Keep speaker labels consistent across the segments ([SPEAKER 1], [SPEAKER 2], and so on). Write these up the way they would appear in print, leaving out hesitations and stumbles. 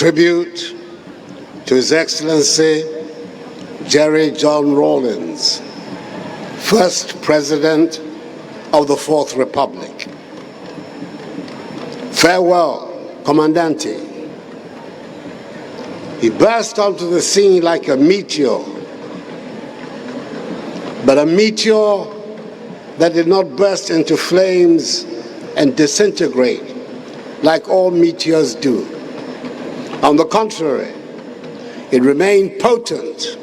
[SPEAKER 1] tribute to His Excellency Jerry John Rawlings, first President of the Fourth Republic. Farewell, Comandante. He burst onto the scene like a meteor, but a meteor that did not burst into flames and disintegrate like all meteors do. On the contrary, it remained potent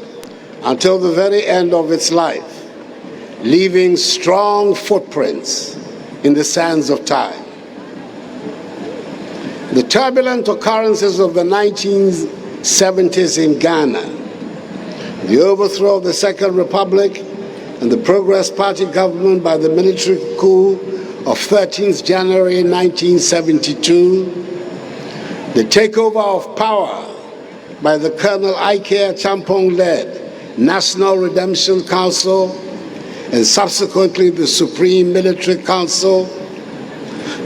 [SPEAKER 1] until the very end of its life, leaving strong footprints in the sands of time. The turbulent occurrences of the 1970s in Ghana, the overthrow of the Second Republic and the Progress Party government by the military coup of 13th January 1972, the takeover of power by the Colonel Ike Champong-led National Redemption Council and subsequently the Supreme Military Council,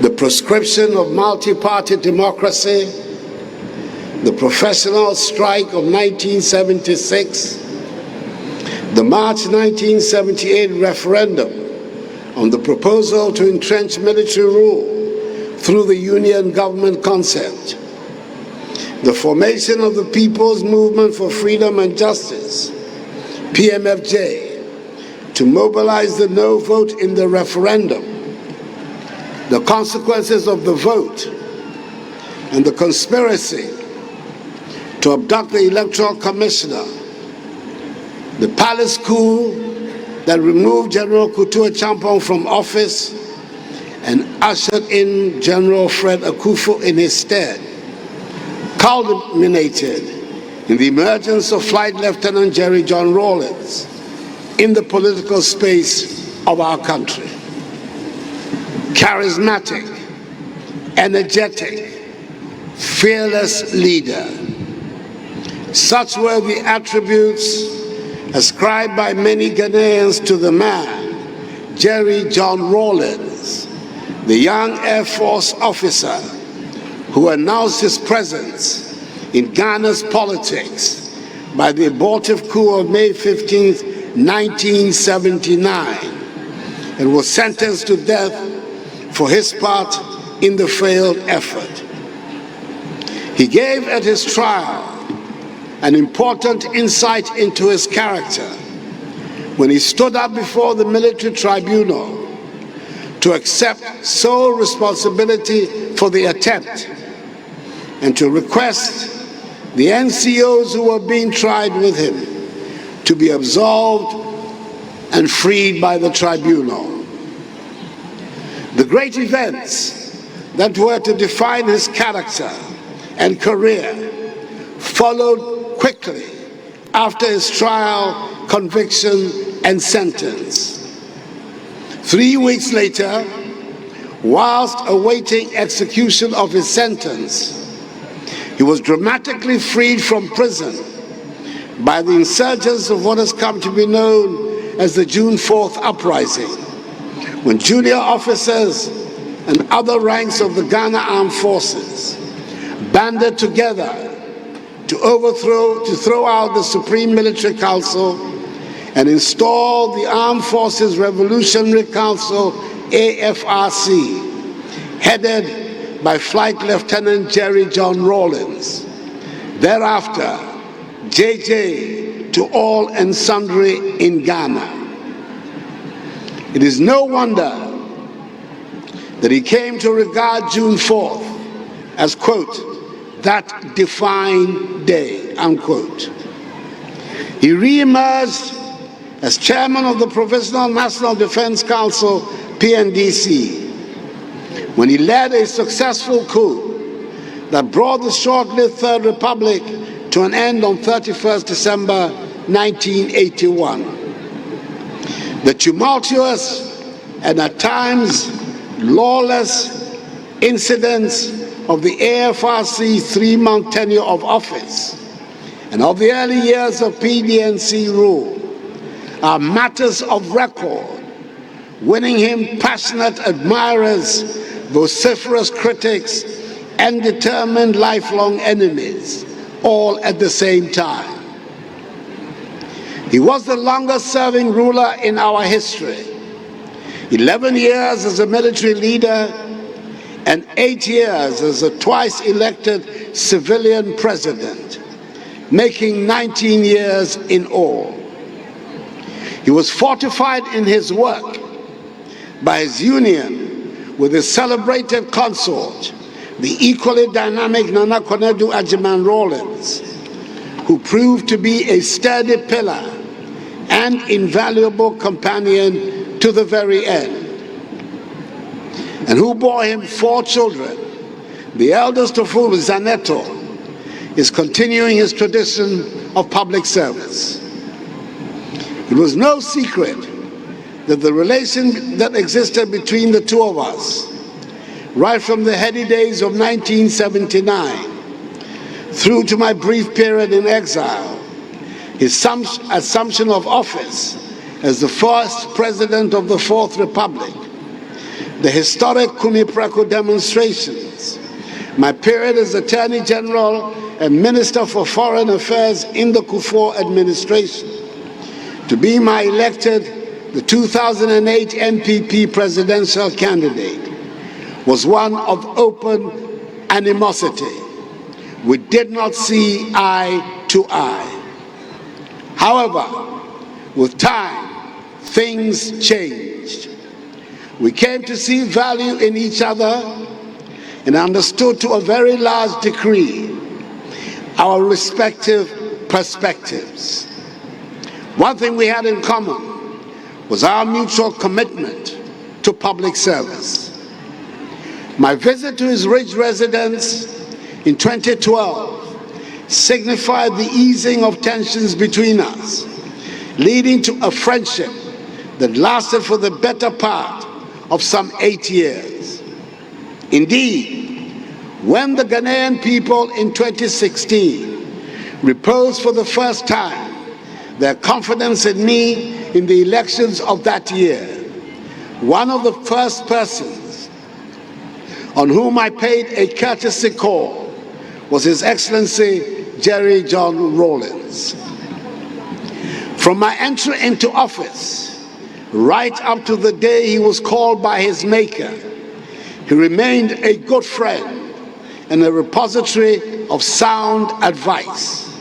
[SPEAKER 1] the proscription of multi-party democracy, the professional strike of 1976, the March 1978 referendum on the proposal to entrench military rule through the Union Government concept, the formation of the People's Movement for Freedom and Justice, PMFJ, to mobilize the no vote in the referendum, the consequences of the vote, and the conspiracy to abduct the Electoral Commissioner, the palace coup that removed General Kutua Champong from office and ushered in General Fred Akufo in his stead, culminated in the emergence of Flight Lieutenant Jerry John Rawlings in the political space of our country. Charismatic, energetic, fearless leader. Such were the attributes ascribed by many Ghanaians to the man, Jerry John Rawlings, the young Air Force officer who announced his presence in Ghana's politics by the abortive coup of May 15, 1979, and was sentenced to death for his part in the failed effort. He gave at his trial an important insight into his character when he stood up before the military tribunal to accept sole responsibility for the attempt and to request the NCOs who were being tried with him to be absolved and freed by the tribunal. The great events that were to define his character and career followed quickly after his trial, conviction, and sentence. 3 weeks later, whilst awaiting execution of his sentence, he was dramatically freed from prison by the insurgents of what has come to be known as the June 4th uprising, when junior officers and other ranks of the Ghana Armed Forces banded together to throw out the Supreme Military Council and install the Armed Forces Revolutionary Council, AFRC, headed by Flight Lieutenant Jerry John Rawlings. Thereafter, JJ to all and sundry in Ghana. It is no wonder that he came to regard June 4th as, quote, that defined day, unquote. He re-emerged as chairman of the Provisional National Defense Council, PNDC, when he led a successful coup that brought the short-lived Third Republic to an end on 31st December 1981. The tumultuous and at times lawless incidents of the AFRC 3-month tenure of office and of the early years of PDNC rule are matters of record, winning him passionate admirers, vociferous critics, and determined lifelong enemies, all at the same time. He was the longest-serving ruler in our history, 11 years as a military leader and 8 years as a twice-elected civilian president, making 19 years in all. He was fortified in his work by his union with his celebrated consort, the equally dynamic Nana Konadu Agyeman Rawlings, who proved to be a sturdy pillar and invaluable companion to the very end, and who bore him 4 children, the eldest of whom, Zaneto, is continuing his tradition of public service. It was no secret that the relation that existed between the two of us, right from the heady days of 1979 through to my brief period in exile, his assumption of office as the first president of the Fourth Republic, the historic Kunipreko demonstrations, my period as Attorney General and Minister for Foreign Affairs in the Akufo administration, to be my elected the 2008 NPP presidential candidate, was one of open animosity. We did not see eye to eye. However, with time, things changed. We came to see value in each other and understood to a very large degree our respective perspectives. One thing we had in common was our mutual commitment to public service. My visit to his ridge residence in 2012 signified the easing of tensions between us, leading to a friendship that lasted for the better part of some 8 years. Indeed, when the Ghanaian people in 2016 reposed for the first time their confidence in me in the elections of that year, one of the first persons on whom I paid a courtesy call was His Excellency Jerry John Rawlings. From my entry into office, right up to the day he was called by his maker, he remained a good friend and a repository of sound advice.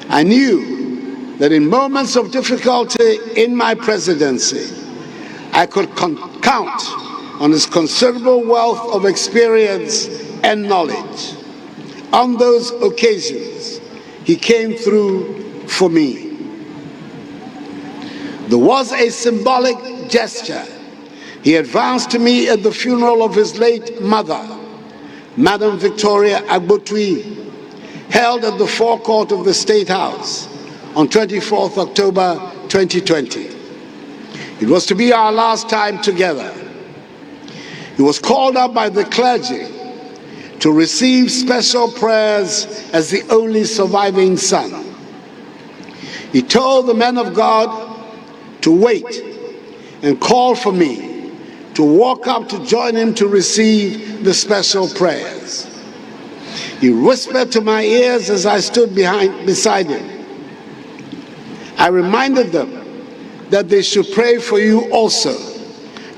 [SPEAKER 1] I knew that in moments of difficulty in my presidency, I could count on his considerable wealth of experience and knowledge. On those occasions, he came through for me. There was a symbolic gesture. He advanced to me at the funeral of his late mother, Madam Victoria Agbotui, held at the forecourt of the State House on 24th October 2020. It was to be our last time together. He was called up by the clergy to receive special prayers as the only surviving son. He told the men of God to wait and call for me to walk up to join him to receive the special prayers. He whispered to my ears as I stood beside him. I reminded them that they should pray for you also,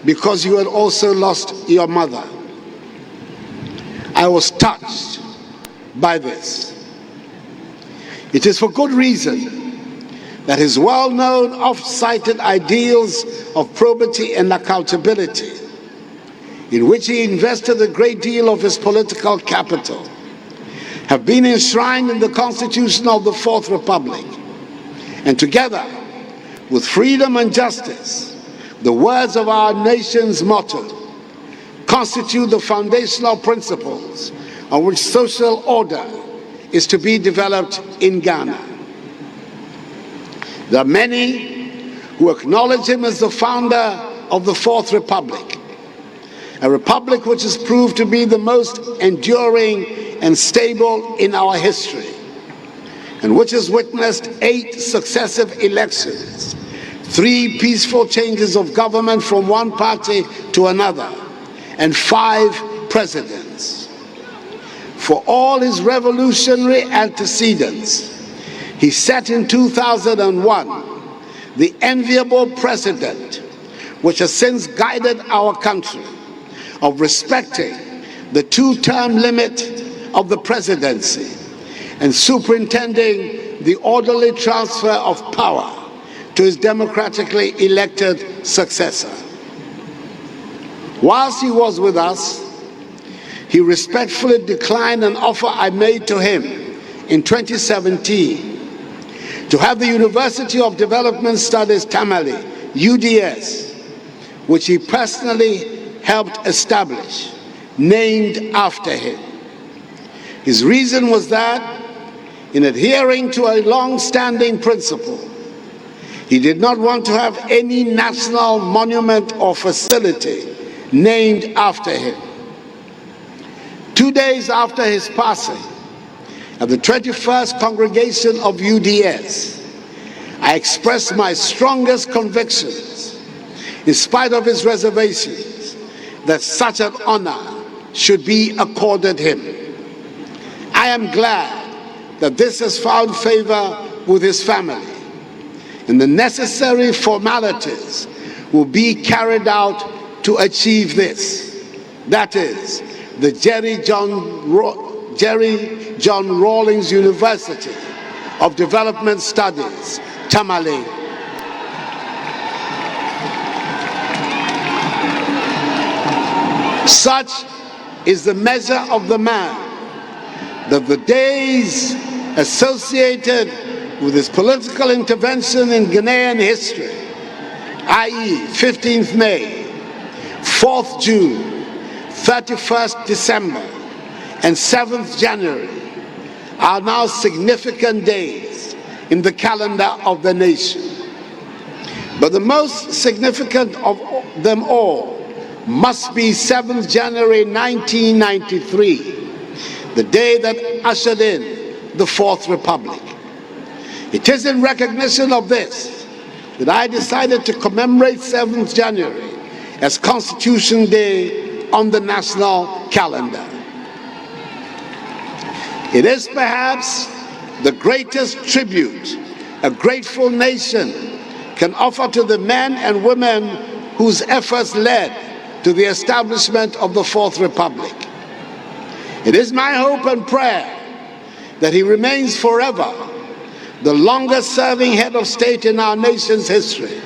[SPEAKER 1] because you had also lost your mother. I was touched by this. It is for good reason that his well-known, oft-cited ideals of probity and accountability, in which he invested a great deal of his political capital, have been enshrined in the Constitution of the Fourth Republic, and together with freedom and justice, the words of our nation's motto, constitute the foundational principles on which social order is to be developed in Ghana. There are many who acknowledge him as the founder of the Fourth Republic, a republic which has proved to be the most enduring and stable in our history, and which has witnessed 8 successive elections, 3 peaceful changes of government from one party to another, and 5 presidents. for all his revolutionary antecedents, he set in 2001 the enviable precedent which has since guided our country of respecting the two-term limit of the presidency and superintending the orderly transfer of power to his democratically elected successor. Whilst he was with us, he respectfully declined an offer I made to him in 2017 to have the University of Development Studies Tamale, UDS, which he personally helped establish, named after him. His reason was that, in adhering to a long-standing principle, he did not want to have any national monument or facility named after him. 2 days after his passing, at the 21st congregation of UDS, I expressed my strongest convictions, in spite of his reservations, that such an honor should be accorded him. I am glad that this has found favor with his family, and the necessary formalities will be carried out to achieve this. That is, the Jerry John Rawlings University of Development Studies, Tamale. Such is the measure of the man that the days associated with his political intervention in Ghanaian history, i.e. 15th May, 4th June, 31st December, and 7th January, are now significant days in the calendar of the nation. But the most significant of them all must be 7th January 1993, the day that ushered in the Fourth Republic. It is in recognition of this that I decided to commemorate 7th January as Constitution Day on the national calendar. It is perhaps the greatest tribute a grateful nation can offer to the men and women whose efforts led to the establishment of the Fourth Republic. It is my hope and prayer that he remains forever the longest-serving head of state in our nation's history,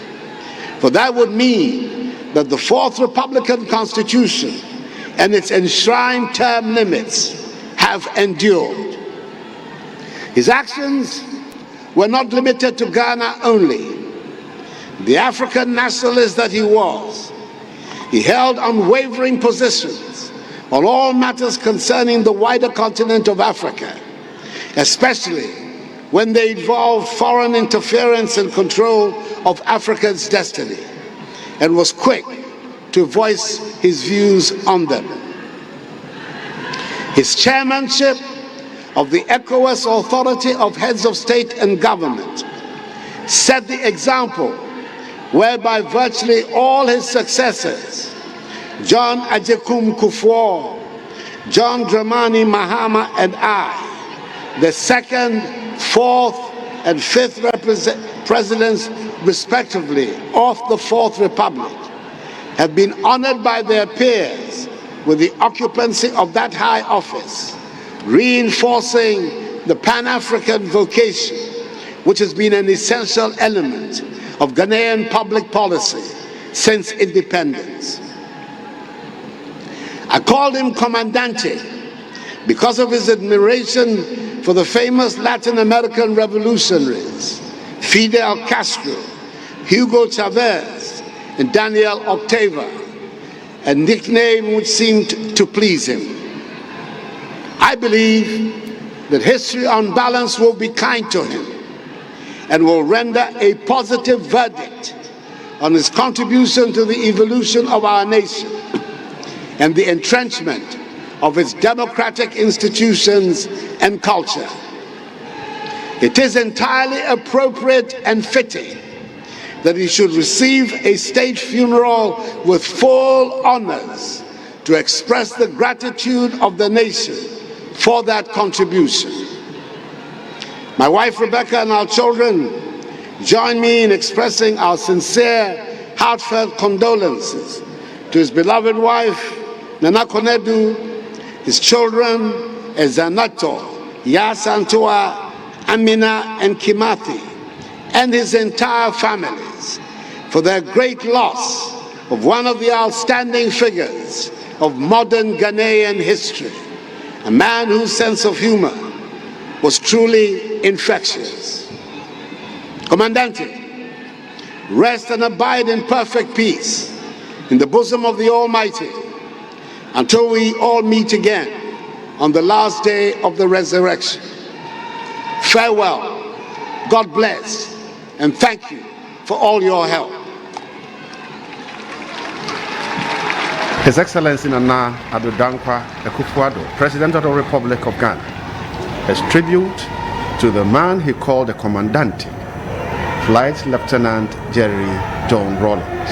[SPEAKER 1] for that would mean that the Fourth Republican Constitution and its enshrined term limits have endured. His actions were not limited to Ghana only. The African nationalist that he was, he held unwavering positions on all matters concerning the wider continent of Africa, especially when they involved foreign interference and control of Africa's destiny, and was quick to voice his views on them. His chairmanship of the ECOWAS Authority of Heads of State and Government set the example whereby virtually all his successors, John Agyekum Kufuor, John Dramani Mahama and I, the second, fourth, and fifth presidents, respectively, of the Fourth Republic, have been honored by their peers with the occupancy of that high office, reinforcing the Pan-African vocation, which has been an essential element of Ghanaian public policy since independence. I called him Comandante because of his admiration for the famous Latin American revolutionaries, Fidel Castro, Hugo Chavez, and Daniel Ortega, a nickname which seemed to please him. I believe that history on balance will be kind to him and will render a positive verdict on his contribution to the evolution of our nation and the entrenchment of its democratic institutions and culture. It is entirely appropriate and fitting that he should receive a state funeral with full honors to express the gratitude of the nation for that contribution. My wife Rebecca and our children join me in expressing our sincere, heartfelt condolences to his beloved wife, Nana Konedu, his children, Ezanato, Yasantua, Amina, and Kimathi, and his entire families for their great loss of one of the outstanding figures of modern Ghanaian history, a man whose sense of humor was truly infectious. Comandante, rest and abide in perfect peace in the bosom of the Almighty until we all meet again on the last day of the resurrection. Farewell, God bless, and thank you for all your help.
[SPEAKER 2] His Excellency Nana Dankwa Akufo-Addo, President of the Republic of Ghana, as tribute to the man he called the Commandante, Flight Lieutenant Jerry John Rawlings.